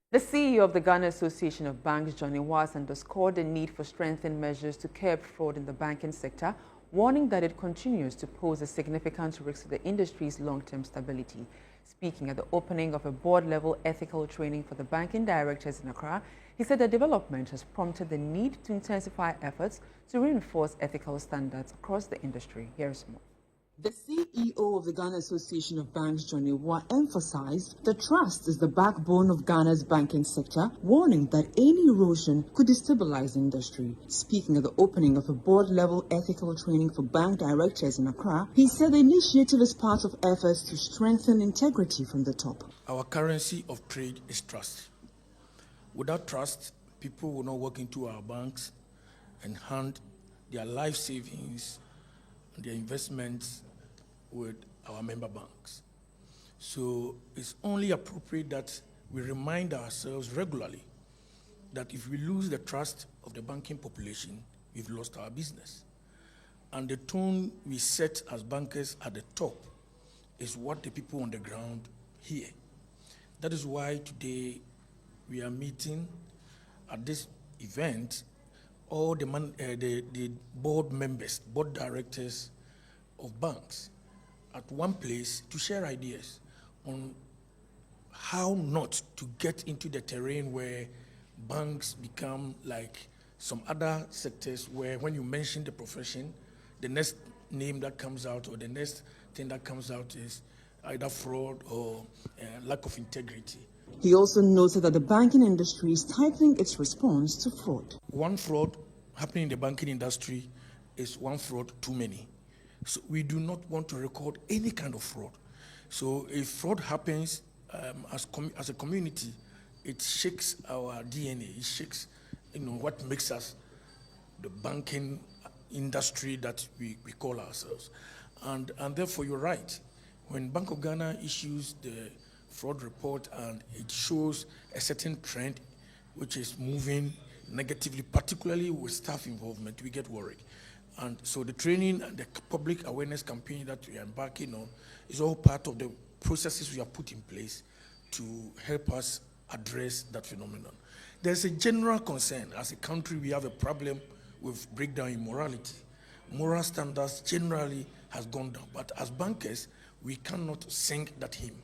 The CEO of the Ghana Association of Banks, Johnny Awuah, underscored the need for strengthened measures to curb fraud in the banking sector, warning that it continues to pose a significant risk to the industry's long-term stability. Speaking at the opening of a board-level ethical training for the banking directors in Accra, he said the development has prompted the need to intensify efforts to reinforce ethical standards across the industry. Here's more. The CEO of the Ghana Association of Banks, Johnny Awuah, emphasized that trust is the backbone of Ghana's banking sector, warning that any erosion could destabilize the industry. Speaking at the opening of a board-level ethical training for bank directors in Accra, he said the initiative is part of efforts to strengthen integrity from the top. Our currency of trade is trust. Without trust, people will not walk into our banks and hand their life savings and their investments with our member banks. So it's only appropriate that we remind ourselves regularly that if we lose the trust of the banking population, we've lost our business. And the tone we set as bankers at the top is what the people on the ground hear. That is why today we are meeting at this event all the board members, board directors of banks at one place to share ideas on how not to get into the terrain where banks become like some other sectors where when you mention the profession, the next name that comes out or the next thing that comes out is either fraud or lack of integrity. He also noted that the banking industry is tightening its response to fraud. One fraud happening in the banking industry is one fraud too many. So we do not want to record any kind of fraud. So if fraud happens as a community, it shakes our DNA. It shakes, what makes us the banking industry that we call ourselves. And therefore, you're right. When Bank of Ghana issues the fraud report and it shows a certain trend which is moving negatively, particularly with staff involvement, we get worried. And so the training and the public awareness campaign that we are embarking on is all part of the processes we have put in place to help us address that phenomenon. There's a general concern. As a country, we have a problem with breakdown in morality. Moral standards generally has gone down. But as bankers, we cannot sing that hymn.